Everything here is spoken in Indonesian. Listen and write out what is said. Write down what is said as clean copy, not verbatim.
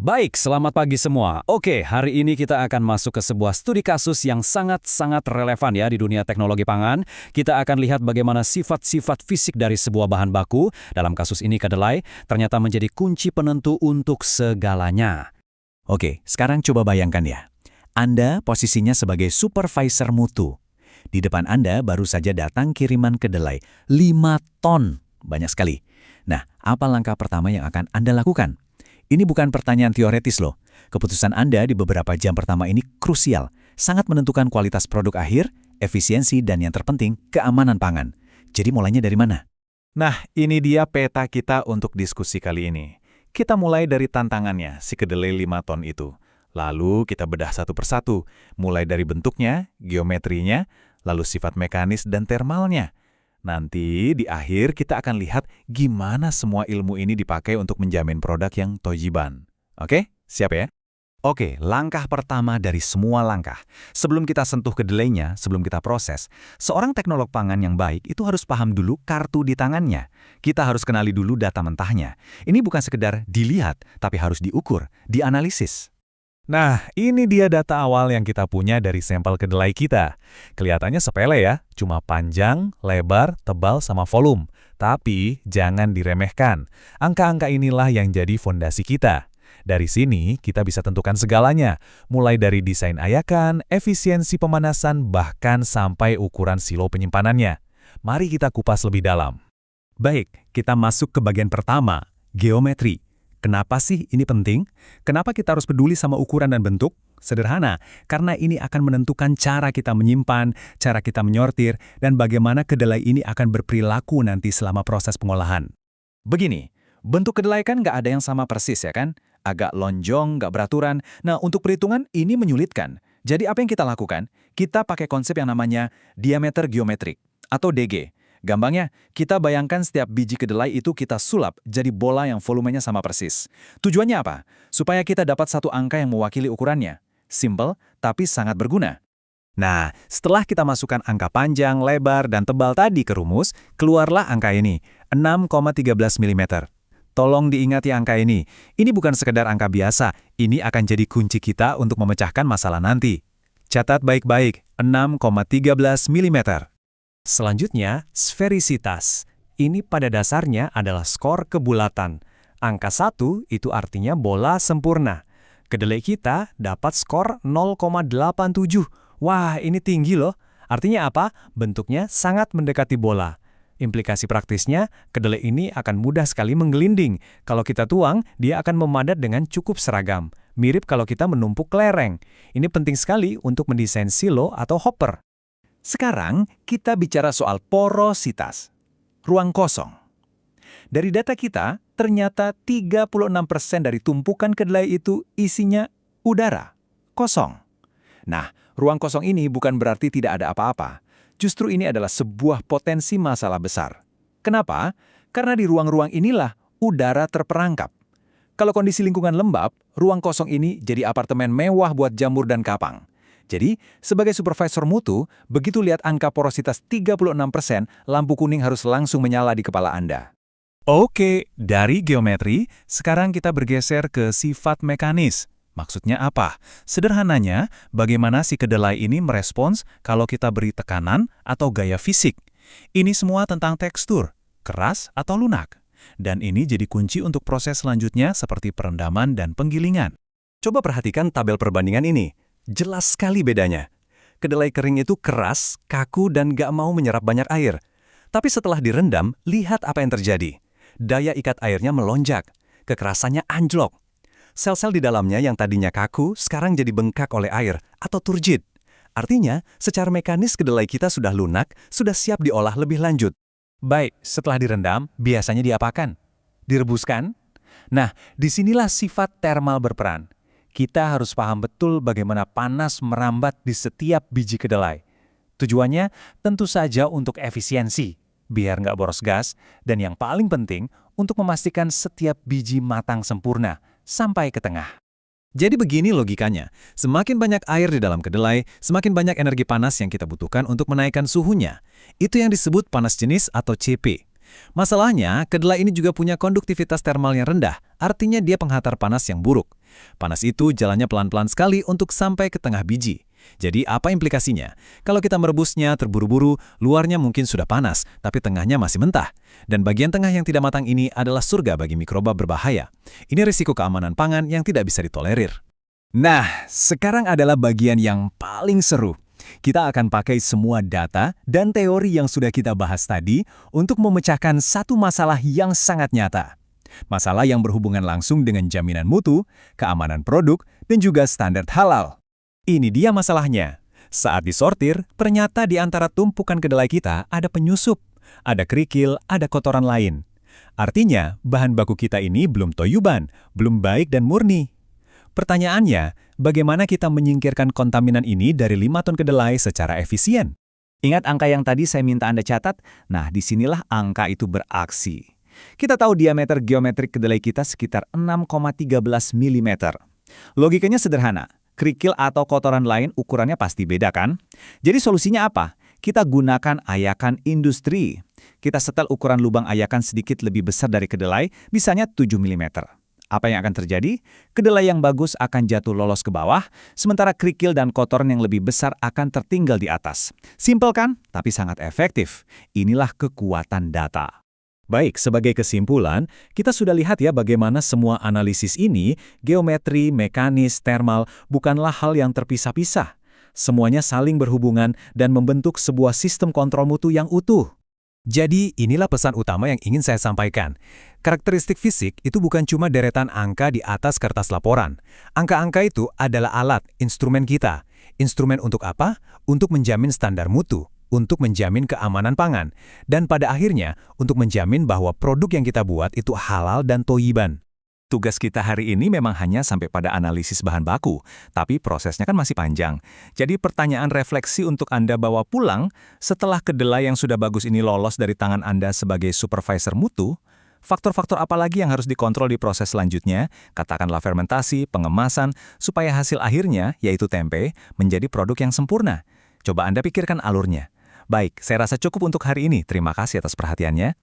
Baik, selamat pagi semua. Oke, hari ini kita akan masuk ke sebuah studi kasus yang sangat-sangat relevan ya di dunia teknologi pangan. Kita akan lihat bagaimana sifat-sifat fisik dari sebuah bahan baku, dalam kasus ini kedelai, ternyata menjadi kunci penentu untuk segalanya. Oke, sekarang coba bayangkan ya. Anda posisinya sebagai supervisor mutu. Di depan Anda baru saja datang kiriman kedelai 5 ton. Banyak sekali. Nah, apa langkah pertama yang akan Anda lakukan? Ini bukan pertanyaan teoretis loh. Keputusan Anda di beberapa jam pertama ini krusial. Sangat menentukan kualitas produk akhir, efisiensi, dan yang terpenting, keamanan pangan. Jadi mulainya dari mana? Nah, ini dia peta kita untuk diskusi kali ini. Kita mulai dari tantangannya, si kedelai 5 ton itu. Lalu kita bedah satu persatu, mulai dari bentuknya, geometrinya, lalu sifat mekanis dan termalnya. Nanti di akhir kita akan lihat gimana semua ilmu ini dipakai untuk menjamin produk yang tojiban. Oke, siap ya? Oke, langkah pertama dari semua langkah. Sebelum kita sentuh kedelainya, sebelum kita proses, seorang teknolog pangan yang baik itu harus paham dulu kartu di tangannya. Kita harus kenali dulu data mentahnya. Ini bukan sekedar dilihat, tapi harus diukur, dianalisis. Nah, ini dia data awal yang kita punya dari sampel kedelai kita. Kelihatannya sepele ya, cuma panjang, lebar, tebal, sama volume. Tapi jangan diremehkan. Angka-angka inilah yang jadi fondasi kita. Dari sini, kita bisa tentukan segalanya, mulai dari desain ayakan, efisiensi pemanasan, bahkan sampai ukuran silo penyimpanannya. Mari kita kupas lebih dalam. Baik, kita masuk ke bagian pertama, geometri. Kenapa sih ini penting? Kenapa kita harus peduli sama ukuran dan bentuk? Sederhana, karena ini akan menentukan cara kita menyimpan, cara kita menyortir, dan bagaimana kedelai ini akan berperilaku nanti selama proses pengolahan. Begini, bentuk kedelai kan nggak ada yang sama persis ya kan? Agak lonjong, nggak beraturan. Nah, untuk perhitungan ini menyulitkan. Jadi apa yang kita lakukan? Kita pakai konsep yang namanya diameter geometrik, atau DG. Gampangnya, kita bayangkan setiap biji kedelai itu kita sulap jadi bola yang volumenya sama persis. Tujuannya apa? Supaya kita dapat satu angka yang mewakili ukurannya. Simple, tapi sangat berguna. Nah, setelah kita masukkan angka panjang, lebar, dan tebal tadi ke rumus, keluarlah angka ini, 6,13 mm. Tolong diingati angka ini. Ini bukan sekedar angka biasa, ini akan jadi kunci kita untuk memecahkan masalah nanti. Catat baik-baik, 6,13 mm. Selanjutnya, sferisitas. Ini pada dasarnya adalah skor kebulatan. Angka 1 itu artinya bola sempurna. Kedelai kita dapat skor 0,87. Wah, ini tinggi loh. Artinya apa? Bentuknya sangat mendekati bola. Implikasi praktisnya, kedelai ini akan mudah sekali menggelinding. Kalau kita tuang, dia akan memadat dengan cukup seragam. Mirip kalau kita menumpuk kelereng. Ini penting sekali untuk mendesain silo atau hopper. Sekarang kita bicara soal porositas, ruang kosong. Dari data kita, ternyata 36% dari tumpukan kedelai itu isinya udara, kosong. Nah, ruang kosong ini bukan berarti tidak ada apa-apa. Justru ini adalah sebuah potensi masalah besar. Kenapa? Karena di ruang-ruang inilah udara terperangkap. Kalau kondisi lingkungan lembab, ruang kosong ini jadi apartemen mewah buat jamur dan kapang. Jadi, sebagai supervisor mutu, begitu lihat angka porositas 36%, lampu kuning harus langsung menyala di kepala Anda. Oke, dari geometri, sekarang kita bergeser ke sifat mekanis. Maksudnya apa? Sederhananya, bagaimana si kedelai ini merespons kalau kita beri tekanan atau gaya fisik. Ini semua tentang tekstur, keras atau lunak. Dan ini jadi kunci untuk proses selanjutnya seperti perendaman dan penggilingan. Coba perhatikan tabel perbandingan ini. Jelas sekali bedanya. Kedelai kering itu keras, kaku, dan gak mau menyerap banyak air. Tapi setelah direndam, lihat apa yang terjadi. Daya ikat airnya melonjak. Kekerasannya anjlok. Sel-sel di dalamnya yang tadinya kaku, sekarang jadi bengkak oleh air atau turgid. Artinya, secara mekanis kedelai kita sudah lunak, sudah siap diolah lebih lanjut. Baik, setelah direndam, biasanya diapakan? Direbuskan? Nah, disinilah sifat termal berperan. Kita harus paham betul bagaimana panas merambat di setiap biji kedelai. Tujuannya tentu saja untuk efisiensi, biar nggak boros gas, dan yang paling penting untuk memastikan setiap biji matang sempurna, sampai ke tengah. Jadi begini logikanya, semakin banyak air di dalam kedelai, semakin banyak energi panas yang kita butuhkan untuk menaikkan suhunya. Itu yang disebut panas jenis atau CP. Masalahnya, kedelai ini juga punya konduktivitas termal yang rendah, artinya dia penghantar panas yang buruk. Panas itu jalannya pelan-pelan sekali untuk sampai ke tengah biji. Jadi apa implikasinya? Kalau kita merebusnya terburu-buru, luarnya mungkin sudah panas, tapi tengahnya masih mentah. Dan bagian tengah yang tidak matang ini adalah surga bagi mikroba berbahaya. Ini risiko keamanan pangan yang tidak bisa ditolerir. Nah, sekarang adalah bagian yang paling seru. Kita akan pakai semua data dan teori yang sudah kita bahas tadi untuk memecahkan satu masalah yang sangat nyata. Masalah yang berhubungan langsung dengan jaminan mutu, keamanan produk, dan juga standar halal. Ini dia masalahnya. Saat disortir, ternyata di antara tumpukan kedelai kita ada penyusup, ada kerikil, ada kotoran lain. Artinya, bahan baku kita ini belum toyuban, belum baik dan murni. Pertanyaannya, bagaimana kita menyingkirkan kontaminan ini dari 5 ton kedelai secara efisien? Ingat angka yang tadi saya minta Anda catat? Nah, disinilah angka itu beraksi. Kita tahu diameter geometrik kedelai kita sekitar 6,13 mm. Logikanya sederhana. Kerikil atau kotoran lain ukurannya pasti beda kan? Jadi solusinya apa? Kita gunakan ayakan industri. Kita setel ukuran lubang ayakan sedikit lebih besar dari kedelai, misalnya 7 mm. Apa yang akan terjadi? Kedelai yang bagus akan jatuh lolos ke bawah, sementara kerikil dan kotoran yang lebih besar akan tertinggal di atas. Simpel kan? Tapi sangat efektif. Inilah kekuatan data. Baik, sebagai kesimpulan, kita sudah lihat ya bagaimana semua analisis ini, geometri, mekanis, termal, bukanlah hal yang terpisah-pisah. Semuanya saling berhubungan dan membentuk sebuah sistem kontrol mutu yang utuh. Jadi, inilah pesan utama yang ingin saya sampaikan. Karakteristik fisik itu bukan cuma deretan angka di atas kertas laporan. Angka-angka itu adalah alat, instrumen kita. Instrumen untuk apa? Untuk menjamin standar mutu, untuk menjamin keamanan pangan, dan pada akhirnya untuk menjamin bahwa produk yang kita buat itu halal dan toyiban. Tugas kita hari ini memang hanya sampai pada analisis bahan baku, tapi prosesnya kan masih panjang. Jadi pertanyaan refleksi untuk Anda bawa pulang, setelah kedelai yang sudah bagus ini lolos dari tangan Anda sebagai supervisor mutu, faktor-faktor apa lagi yang harus dikontrol di proses selanjutnya, katakanlah fermentasi, pengemasan, supaya hasil akhirnya, yaitu tempe, menjadi produk yang sempurna. Coba Anda pikirkan alurnya. Baik, saya rasa cukup untuk hari ini. Terima kasih atas perhatiannya.